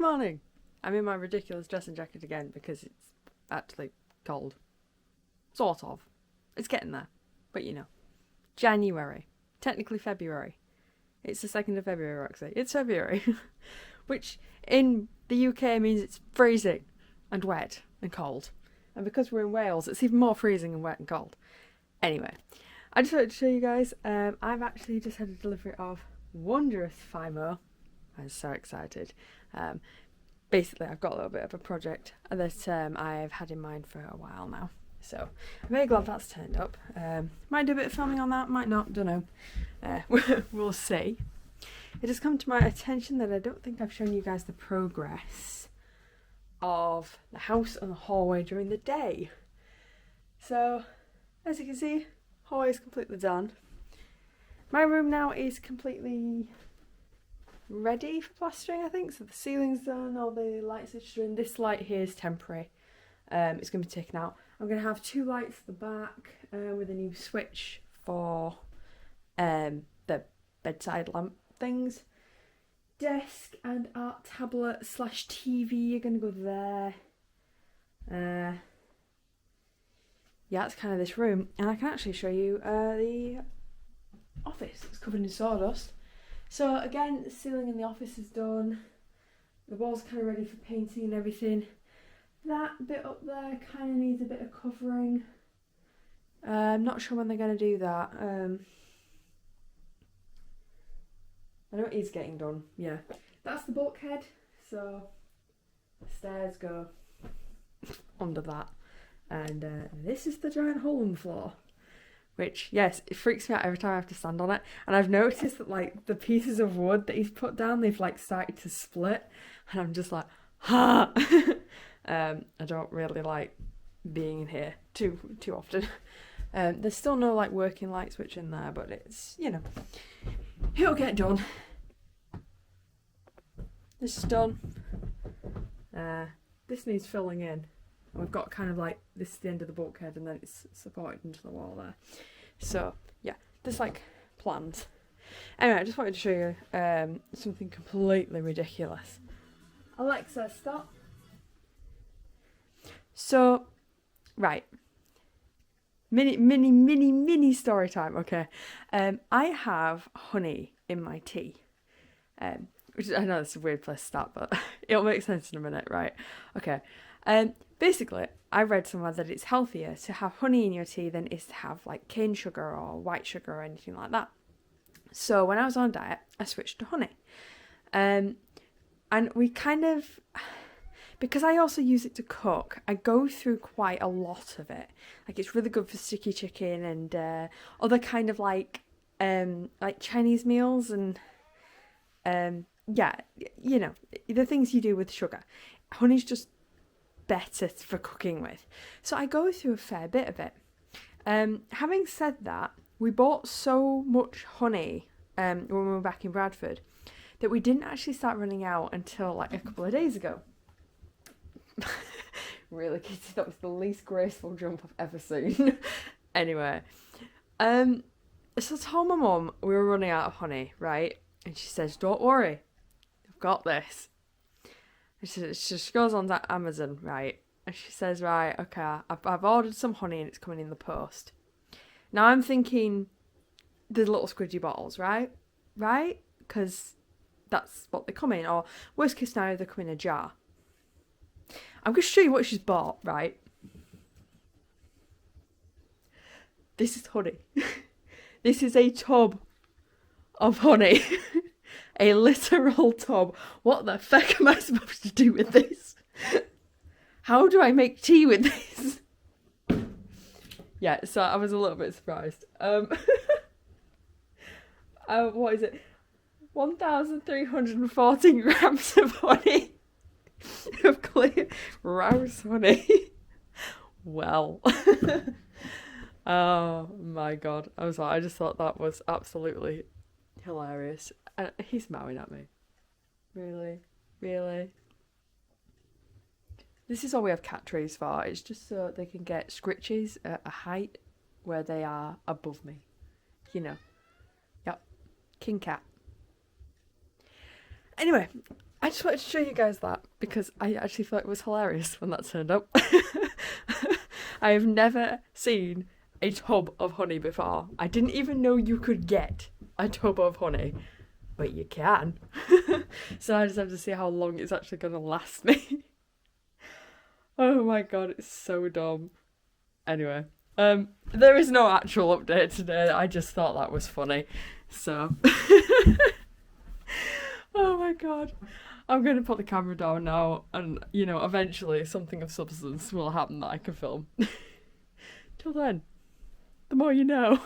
morning. I'm in my ridiculous dressing jacket again because it's actually cold. Sort of. It's getting there. But you know. January. Technically February. It's the 2nd of February, Roxie. It's February. Which in the UK means it's freezing and wet and cold. And because we're in Wales, it's even more freezing and wet and cold. Anyway, I just wanted to show you guys, I've actually just had a delivery of wondrous Fimo. I'm so excited. Basically, I've got a little bit of a project that I've had in mind for a while now. So, I'm very glad that's turned up. Might do a bit of filming on that, might not, don't know. We'll see. It has come to my attention that I don't think I've shown you guys the progress of the house and the hallway during the day. So, as you can see, hallway is completely done. My room now is completely ready for plastering, I think. So the ceiling's done, all the lights are in. This light here is temporary. It's going to be taken out. I'm going to have 2 lights at the back with a new switch for the bedside lamp things. Desk and art tablet / TV are going to go there. Yeah, that's kind of this room. And I can actually show you the office. It's covered in sawdust. So again, the ceiling in the office is done. The wall's kind of ready for painting and everything. That bit up there kind of needs a bit of covering. I'm not sure when they're going to do that. I know it is getting done, yeah. That's the bulkhead, so the stairs go under that. And this is the giant hole in the floor. Which, yes, it freaks me out every time I have to stand on it. And I've noticed that, like, the pieces of wood that he's put down, they've, like, started to split. And I'm just like, ha! I don't really like being in here too often. There's still no, like, working light switch in there, but it's, you know, it'll get done. This is done. This needs filling in. We've got kind of like, this is the end of the bulkhead and then it's supported into the wall there. So, yeah, there's like plans. Anyway, I just wanted to show you something completely ridiculous. Alexa, stop. So, right. Mini story time, okay. I have honey in my tea. Which I know it's a weird place to start, but it'll make sense in a minute, right? Okay. Basically, I read somewhere that it's healthier to have honey in your tea than it is to have like cane sugar or white sugar or anything like that. So when I was on a diet, I switched to honey. And we kind of, because I also use it to cook, I go through quite a lot of it. Like it's really good for sticky chicken and other kind of like Chinese meals and yeah, you know, the things you do with sugar. Honey's just better for cooking with. So I go through a fair bit of it. Having said that, we bought so much honey when we were back in Bradford that we didn't actually start running out until like a couple of days ago. Really, Kitty, that was the least graceful jump I've ever seen. Anyway, so I told my mum we were running out of honey, right? And she says, don't worry, I've got this. And she goes on to Amazon, right? And she says, right, okay, I've ordered some honey and it's coming in the post. Now I'm thinking the little squidgy bottles, right? Right? Because that's what they come in. Or worst case scenario, they come in a jar. I'm going to show you what she's bought, right? This is honey. This is a tub of honey. A literal tub. What the fuck am I supposed to do with this? How do I make tea with this? Yeah, so I was a little bit surprised. What is it? 1,314 grams of honey. Of clear Rouse honey. Well. Oh my god. I just thought that was absolutely hilarious. And he's mowing at me. Really? Really? This is all we have cat trees for. It's just so they can get scritches at a height where they are above me. You know. Yep. King cat. Anyway, I just wanted to show you guys that because I actually thought it was hilarious when that turned up. I have never seen a tub of honey before. I didn't even know you could get a tub of honey, but you can. So I just have to see how long it's actually going to last me. Oh my god, it's so dumb. Anyway, there is no actual update today. I just thought that was funny. So, oh my god. I'm going to put the camera down now and, you know, eventually something of substance will happen that I can film. Till then, the more you know.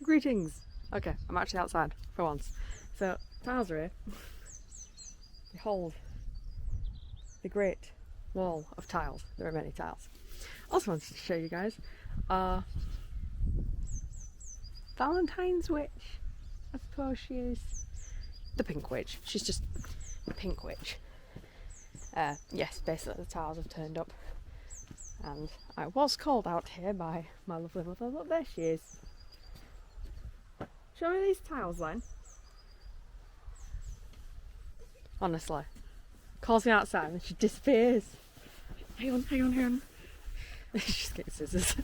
Greetings. Okay, I'm actually outside for once. So, tiles are here. Behold, the great wall of tiles. There are many tiles. Also wanted to show you guys Valentine's witch. I suppose she is the pink witch. She's just the pink witch. Yes, basically the tiles have turned up. And I was called out here by my lovely mother. Look, there she is. Show me these tiles then. Honestly. Calls me outside and she disappears. Hang on. She's getting scissors.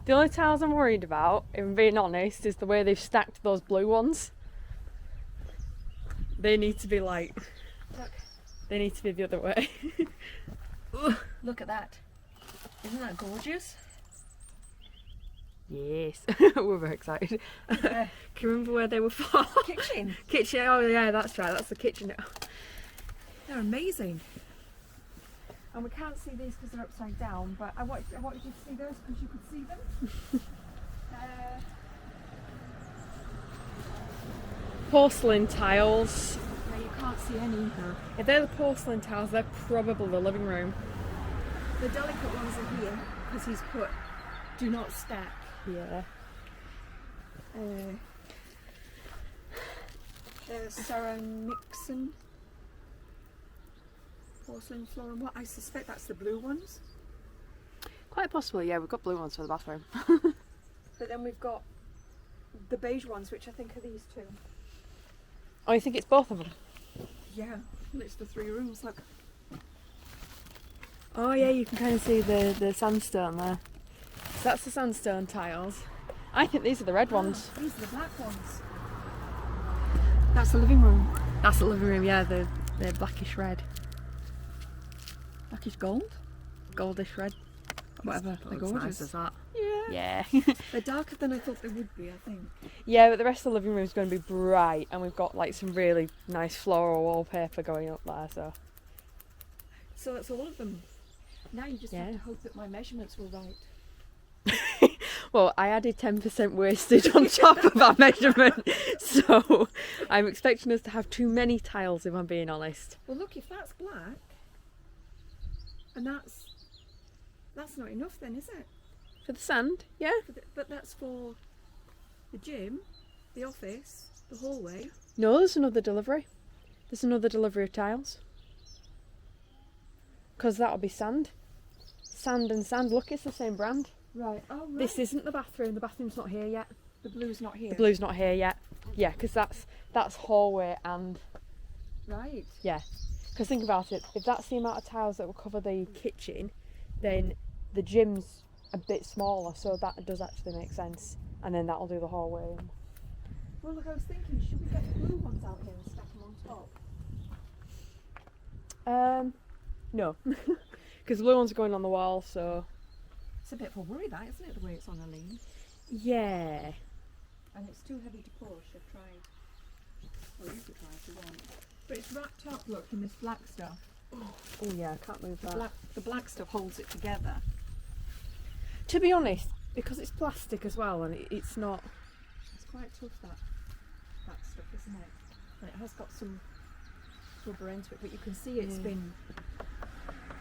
The only tiles I'm worried about, if I'm being honest, is the way they've stacked those blue ones. They need to be like... Look. They need to be the other way. Look at that. Isn't that gorgeous? Yes. We're very excited. Yeah. Can you remember where they were for? Kitchen. Kitchen, oh yeah, that's right, that's the kitchen. They're amazing. And we can't see these because they're upside down, but I wanted you to see those because you could see them. Porcelain tiles. Yeah, you can't see any. No. If they're the porcelain tiles, they're probably the living room. The delicate ones are here because he's put do not stack. Yeah. There's Sarah Nixon. Porcelain floor and what? I suspect that's the blue ones. Quite possibly, yeah, we've got blue ones for the bathroom. But then we've got the beige ones, which I think are these two. Oh, you think it's both of them? Yeah, it's the 3 rooms, look. Oh yeah, you can kind of see the sandstone there. So that's the sandstone tiles. I think these are the red ones. These are the black ones. That's the living room. That's the living room, yeah, they're blackish red. Blackish gold? Goldish red. Whatever. They're Looks gorgeous. nice as that. Yeah. Yeah. They're darker than I thought they would be, I think. Yeah, but the rest of the living room is going to be bright, and we've got like some really nice floral wallpaper going up there, so. So that's all of them. Now you just have Yeah. to hope that my measurements were right. Well, I added 10% wastage on top of our measurement, so I'm expecting us to have too many tiles, if I'm being honest. Well, look, if that's black, and that's not enough then, is it? For the sand, yeah. But that's for the gym, the office, the hallway. No, there's another delivery. There's another delivery of tiles. Because that'll be sand. Sand and sand. Look, it's the same brand. Right. Oh, right. This isn't the bathroom. The bathroom's not here yet. The blue's not here. The blue's not here yet. Yeah, because that's hallway and... Right. Yeah. Because think about it. If that's the amount of tiles that will cover the kitchen, then the gym's a bit smaller, so that does actually make sense. And then that'll do the hallway. Well, look, I was thinking, should we get the blue ones out here and stack them on top? No. Because the blue ones are going on the wall, so... It's a bit of a worry, that, isn't it, the way it's on a lean? Yeah. And it's too heavy to push. I've tried. Well, you could try if you want. But it's wrapped up, look, in this black stuff. Oh yeah, I can't move that. The black stuff holds it together. To be honest, because it's plastic as well, and it's not... It's quite tough, that stuff, isn't it? And it has got some rubber into it, but you can see it's been...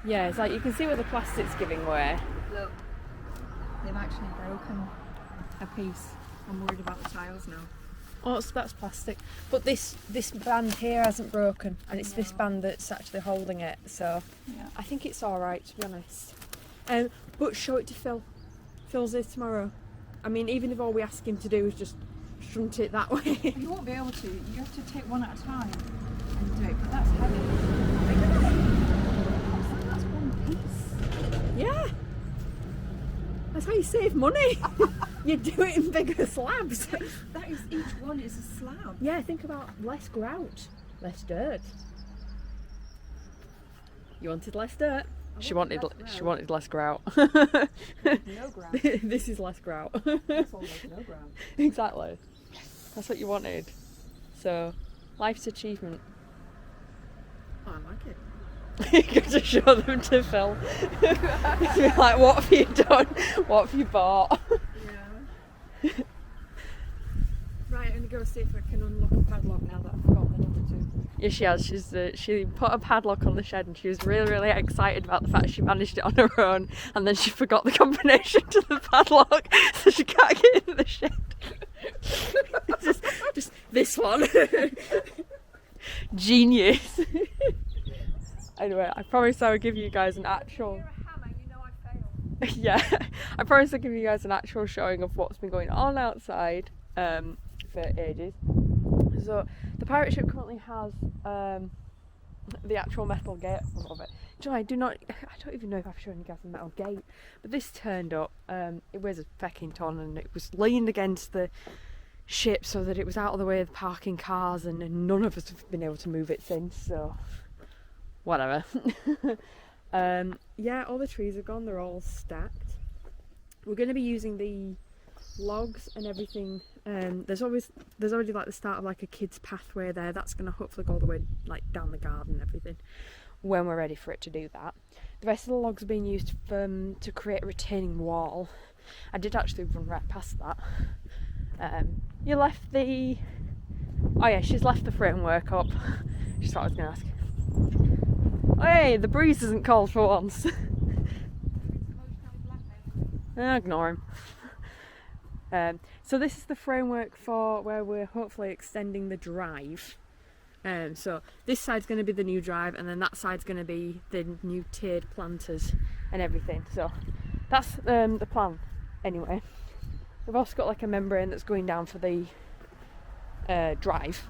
Yeah, it's like you can see where the plastic's giving way. Look, they've actually broken a piece. I'm worried about the tiles now. Oh, that's plastic. But this band here hasn't broken, and it's this band that's actually holding it, so Yeah. I think it's alright, to be honest. But show it to Phil. fills it tomorrow. I mean, even if all we ask him to do is just shunt it that way. You won't be able to. You have to take one at a time and do it. But that's heavy. Look at that. That's one piece. Yeah. That's how you save money. You do it in bigger slabs. That is, each one is a slab. Yeah, think about less grout, less dirt. You wanted less dirt. She wanted less grout. No ground. This is less grout. That's almost no ground. Exactly. That's what you wanted. So, life's achievement. Oh, I like it. You got to show them to Phil. Be like, what have you done? What have you bought? Yeah. Right, I'm gonna go see if I can unlock a padlock now that I've got the number 2. Yeah, she has. She put a padlock on the shed and she was really, really excited about the fact she managed it on her own, and then she forgot the combination to the padlock, so she can't get in the shed. just this one. Genius. Anyway, I promise I will give you guys an actual... If you hear a hammer, you know I failed. Yeah, I promise I'll give you guys an actual showing of what's been going on outside for ages. So the pirate ship currently has the actual metal gate above it. Do you know, I don't even know if I've shown you guys the metal gate, but this turned up. It weighs a fecking ton, and it was leaned against the ship so that it was out of the way of the parking cars, and none of us have been able to move it since, so whatever. Yeah, all the trees are gone, they're all stacked. We're going to be using the logs and everything. There's already like the start of like a kid's pathway there. That's going to hopefully go all the way like down the garden and everything when we're ready for it to do that. The rest of the logs are being used to create a retaining wall. I did actually run right past that. You left the... Oh yeah, she's left the framework up. Just what I was going to ask. Hey, the breeze isn't cold for once. Ignore him. So this is the framework for where we're hopefully extending the drive. So this side's going to be the new drive, and then that side's going to be the new tiered planters and everything. So that's the plan anyway. We've also got like a membrane that's going down for the drive.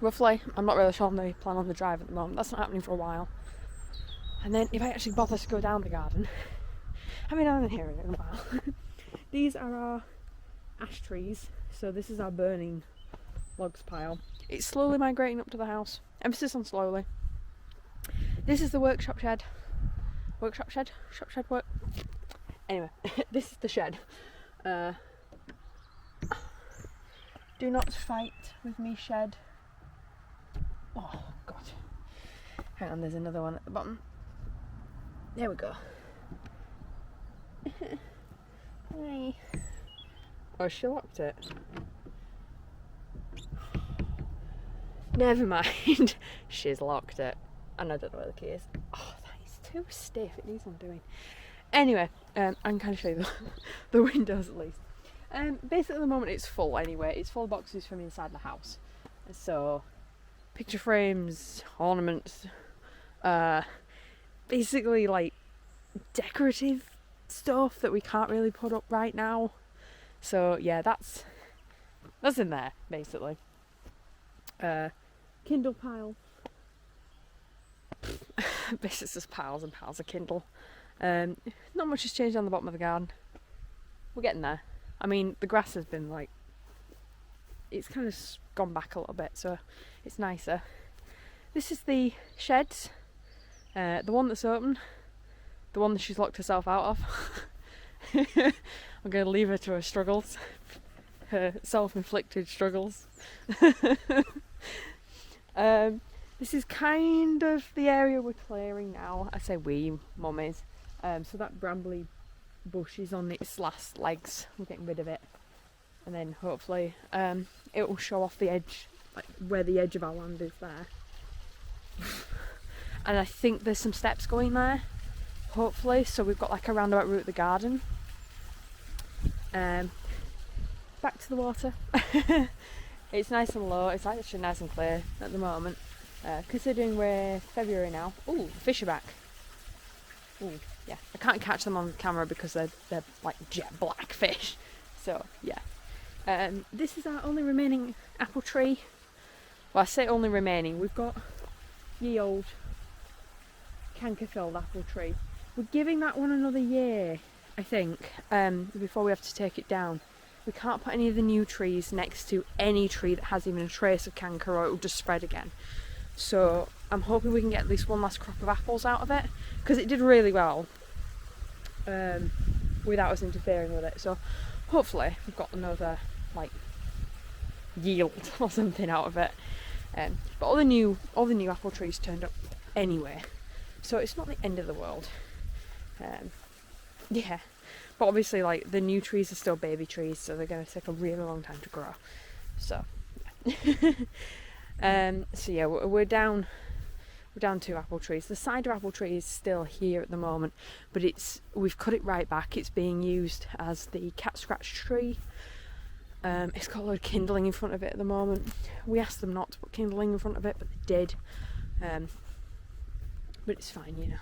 Roughly, I'm not really sure on the plan on the drive at the moment. That's not happening for a while. And then if I actually bother to go down the garden, I mean, I haven't here in a while. These are our ash trees. So this is our burning logs pile. It's slowly migrating up to the house. Emphasis on slowly. This is the workshop shed. Workshop shed? Shop shed work? Anyway, this is the shed. Do not fight with me, shed. Oh god. Hang on, there's another one at the bottom. There we go. Hi. Oh, she locked it. Never mind. She's locked it. And I don't know where the key is. Oh, that is too stiff. It needs undoing. Anyway, I can kind of show you the windows at least. Basically at the moment it's full anyway. It's full of boxes from inside the house. So, picture frames, ornaments, basically like decorative stuff that we can't really put up right now. So yeah, that's in there basically. Kindle pile. Basically it's just piles and piles of Kindle. Not much has changed on the bottom of the garden. We're getting there. I mean, the grass has been like, it's kind of gone back a little bit, so it's nicer. This is the sheds, the one that's open, the one that she's locked herself out of. I'm going to leave her to her struggles, her self-inflicted struggles. This is kind of the area we're clearing now. I say we, Mum is. So that brambly bush is on its last legs. We're getting rid of it. And then hopefully it will show off the edge, like where the edge of our land is there. And I think there's some steps going there, hopefully. So we've got like a roundabout route of the garden. Back to the water. It's nice and low. It's actually nice and clear at the moment. Considering we're February now. Ooh, fish are back. Ooh, yeah, I can't catch them on camera because they're like jet black fish. So yeah, this is our only remaining apple tree. Well, I say only remaining. We've got ye old canker-filled apple tree. We're giving that one another year, I think, before we have to take it down. We can't put any of the new trees next to any tree that has even a trace of canker, or it will just spread again. So I'm hoping we can get at least one last crop of apples out of it, because it did really well without us interfering with it. So hopefully we've got another like yield or something out of it. But all the new apple trees turned up anyway, so it's not the end of the world. Yeah, but obviously like the new trees are still baby trees, so they're going to take a really long time to grow. So yeah. So yeah, we're down 2 apple trees. The cider apple tree is still here at the moment, but we've cut it right back. It's being used as the cat scratch tree. It's got a load of kindling in front of it at the moment. We asked them not to put kindling in front of it, but they did. But it's fine, you know.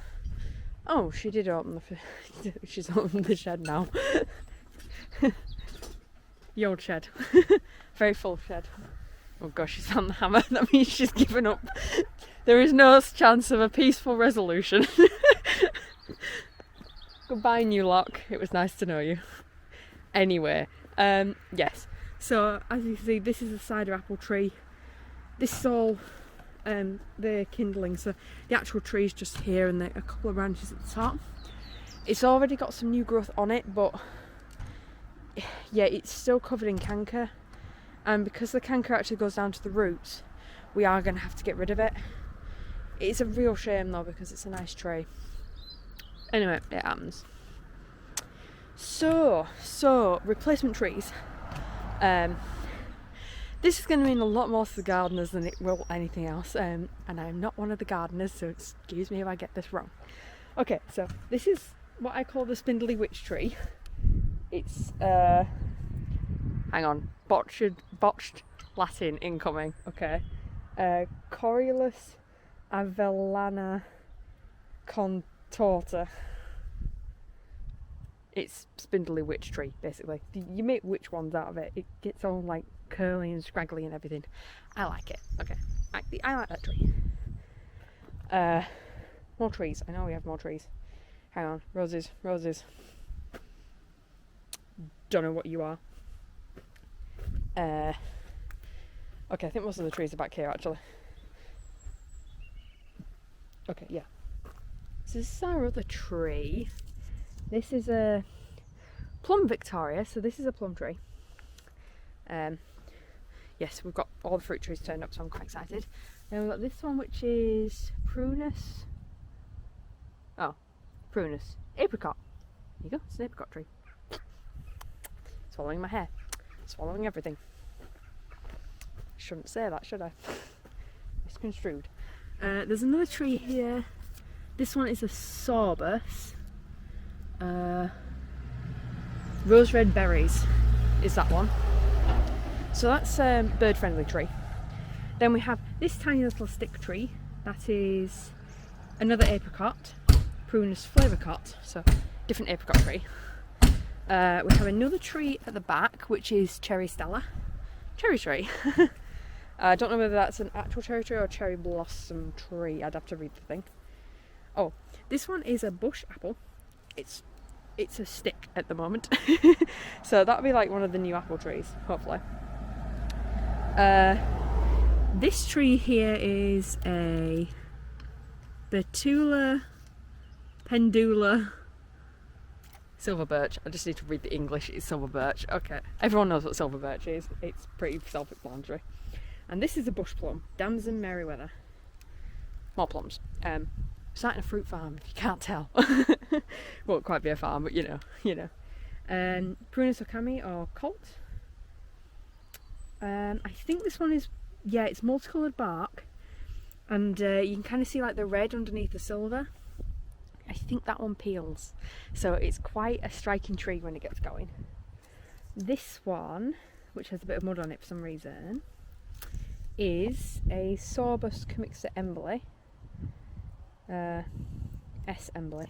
Oh, she did open she's opened the shed now. The old shed. Very full shed. Oh gosh, she's found the hammer. That means she's given up. There is no chance of a peaceful resolution. Goodbye, new lock. It was nice to know you. Anyway, yes. So as you can see, this is a cider apple tree. This is all the kindling, so the actual tree is just here and a couple of branches at the top. It's already got some new growth on it, but yeah, it's still covered in canker, and because the canker actually goes down to the roots, we are going to have to get rid of it. It's a real shame though, because it's a nice tree. Anyway, it happens. So replacement trees. This is going to mean a lot more to the gardeners than it will anything else, and I'm not one of the gardeners, so excuse me if I get this wrong. Okay, so this is what I call the spindly witch tree. It's hang on, botched Latin incoming. Okay, Corylus avellana contorta. It's spindly witch tree, basically. You make witch ones out of it. It gets all like curly and scraggly and everything. I like it. Okay, I like that tree. More trees. I know we have more trees. Hang on, roses. Don't know what you are. Okay, I think most of the trees are back here actually. Okay, yeah. So this is our other tree. This is a plum Victoria, so this is a plum tree. Yes, we've got all the fruit trees turned up, so I'm quite excited. Then we've got this one, which is Prunus. Oh, Prunus. Apricot. There you go, it's an apricot tree. Swallowing my hair. Swallowing everything. Shouldn't say that, should I? Misconstrued. There's another tree here. This one is a sorbus. Rose red berries is that one. So that's a bird friendly tree. Then we have this tiny little stick tree. That is another apricot, Prunus flavorcot, so different apricot tree. We have another tree at the back, which is cherry stella. Cherry tree. I don't know whether that's an actual cherry tree or a cherry blossom tree. I'd have to read the thing. Oh, this one is a bush apple. It's a stick at the moment. So that'll be like one of the new apple trees, hopefully. This tree here is a Betula pendula silver birch. I just need to read the English. It's silver birch. Okay, everyone knows what silver birch is. It's pretty self-explanatory. And this is a bush plum, Damson Merriweather. More plums. Starting a fruit farm, if you can't tell. Won't quite be a farm, but you know. Prunus okami or colt. I think this one is, yeah, it's multicoloured bark, and you can kind of see like the red underneath the silver. I think that one peels, so it's quite a striking tree when it gets going. This one, which has a bit of mud on it for some reason, is a Sorbus commixta embly. S embly.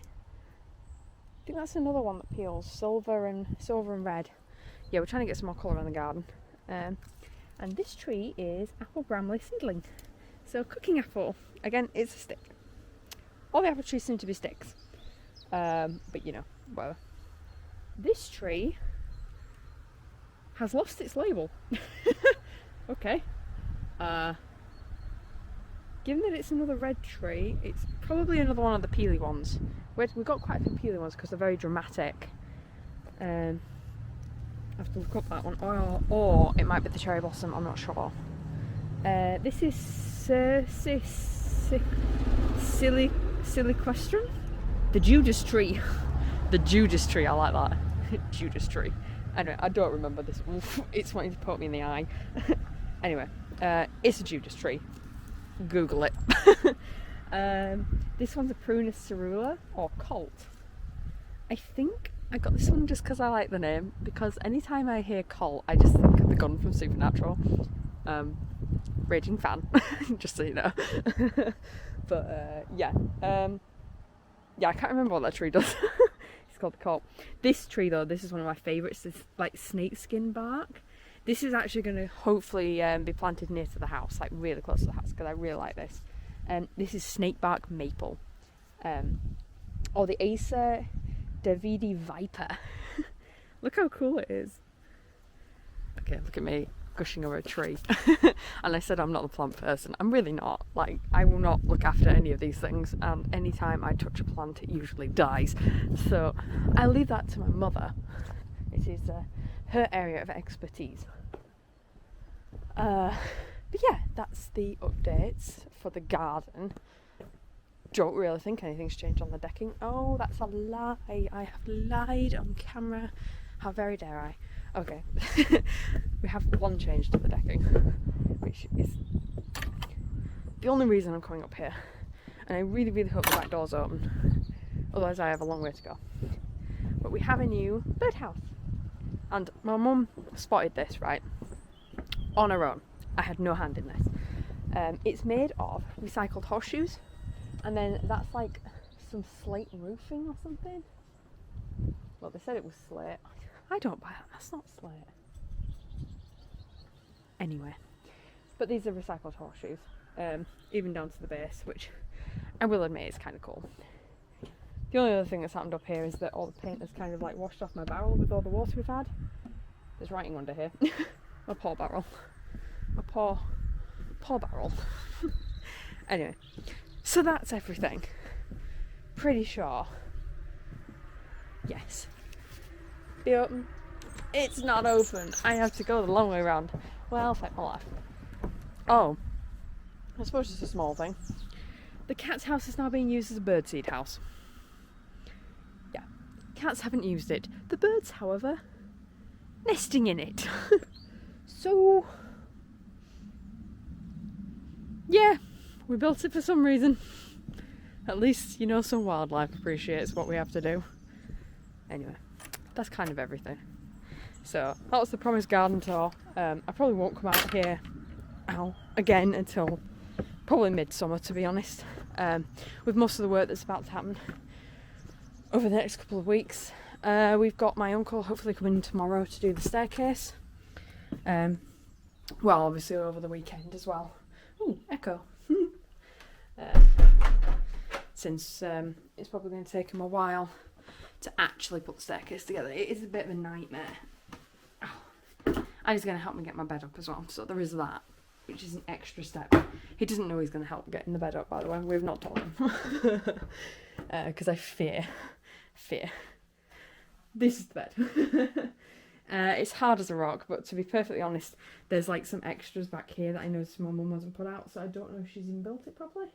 think that's another one that peels, silver and red. Yeah, we're trying to get some more colour in the garden. And this tree is apple bramley seedling. So cooking apple. Again, it's a stick. All the apple trees seem to be sticks. But you know, whatever. This tree has lost its label. Okay. Given that it's another red tree, it's probably another one of the peely ones. We've got quite a few peely ones because they're very dramatic. I have to look up that one. Or it might be the cherry blossom, I'm not sure. This is Siliquestrum? The Judas tree. The Judas tree, I like that. Judas tree. Anyway, I don't remember this. Oof, it's wanting to poke me in the eye. Anyway, it's a Judas tree. Google it. This one's a Prunus cerula, or Colt. I think I got this one just because I like the name, because anytime I hear Colt, I just think of the gun from Supernatural. Raging fan, just so you know. But yeah, I can't remember what that tree does. It's called the Colt. This tree though, this is one of my favourites. This like snakeskin bark. This is actually going to hopefully be planted near to the house, like really close to the house, because I really like this. This is snakebark maple, or the Acer Davidi Viper. Look how cool it is. Okay, look at me gushing over a tree. And I said I'm not the plant person. I'm really not. Like, I will not look after any of these things, and anytime I touch a plant it usually dies. So I leave that to my mother. It is her area of expertise. But yeah, that's the updates for the garden. Don't really think anything's changed on the decking. Oh, that's a lie. I have lied on camera. How very dare I? Okay. We have one change to the decking, which is the only reason I'm coming up here. And I really, really hope the back door's open. Otherwise I have a long way to go. But we have a new birdhouse. And my mum spotted this, right, on her own. I had no hand in this. It's made of recycled horseshoes, and then that's like some slate roofing or something. Well, they said it was slate. I don't buy that, that's not slate. Anyway, but these are recycled horseshoes, even down to the base, which I will admit is kind of cool. The only other thing that's happened up here is that all the paint has kind of like washed off my barrel with all the water we've had. There's writing under here. My poor barrel. My poor barrel. Anyway, so that's everything. Pretty sure. Yes. Be open. It's not open. I have to go the long way around. Well, fuck my life. Oh, I suppose it's a small thing. The cat's house is now being used as a birdseed house. Yeah, cats haven't used it. The birds, however, nesting in it. So, yeah, we built it for some reason. At least, you know, some wildlife appreciates what we have to do. Anyway, that's kind of everything. So, that was the promised garden tour. I probably won't come out here again until probably midsummer, to be honest. With most of the work that's about to happen over the next couple of weeks. We've got my uncle hopefully coming tomorrow to do the staircase. Well, obviously over the weekend as well. Ooh, echo. Since it's probably going to take him a while to actually put the staircase together. It is a bit of a nightmare. Oh. And he's going to help me get my bed up as well, so there is that, which is an extra step. He doesn't know he's going to help getting the bed up, by the way. We've not told him. Because I fear. This is the bed. It's hard as a rock, but to be perfectly honest, there's like some extras back here that I noticed my mum hasn't put out, so I don't know if she's even built it properly.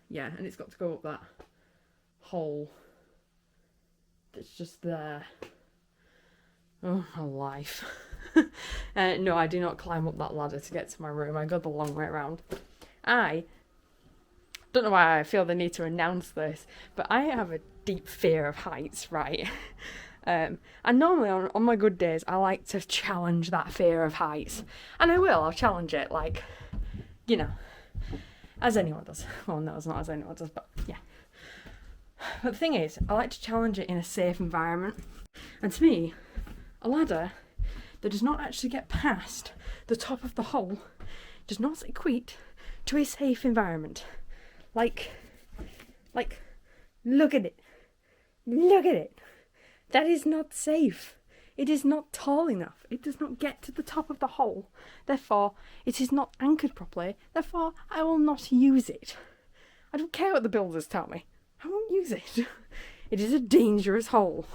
Yeah, and it's got to go up that hole that's just there. Oh, my life. No, I do not climb up that ladder to get to my room. I go the long way around. I don't know why I feel the need to announce this, but I have a deep fear of heights, right? And normally on my good days, I like to challenge that fear of heights. And I will, I'll challenge it, like, you know, as anyone does. Well, no, it's not as anyone does, but yeah. But the thing is, I like to challenge it in a safe environment. And to me, a ladder that does not actually get past the top of the hole does not equate to a safe environment. Like, look at it. Look at it. That is not safe. It is not tall enough. It does not get to the top of the hole. Therefore, it is not anchored properly. Therefore, I will not use it. I don't care what the builders tell me. I won't use it. It is a dangerous hole.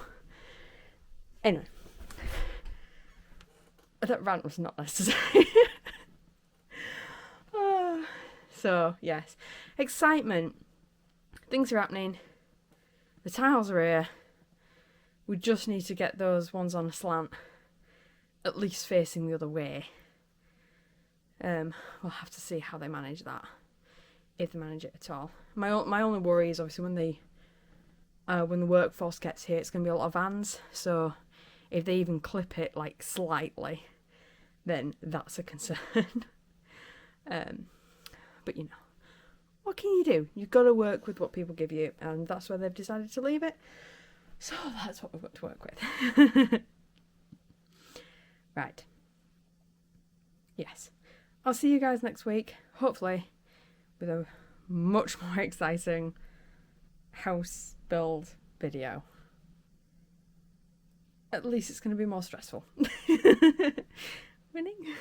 Anyway. That rant was not necessary. So, yes. Excitement. Things are happening. The tiles are here. We just need to get those ones on a slant, at least facing the other way. We'll have to see how they manage that, if they manage it at all. My only worry is obviously when the workforce gets here, it's going to be a lot of vans. So if they even clip it like slightly, then that's a concern. But you know, what can you do? You've got to work with what people give you, and that's where they've decided to leave it. So that's what we've got to work with. Right. Yes. I'll see you guys next week, hopefully with a much more exciting house build video. At least it's going to be more stressful. Winning.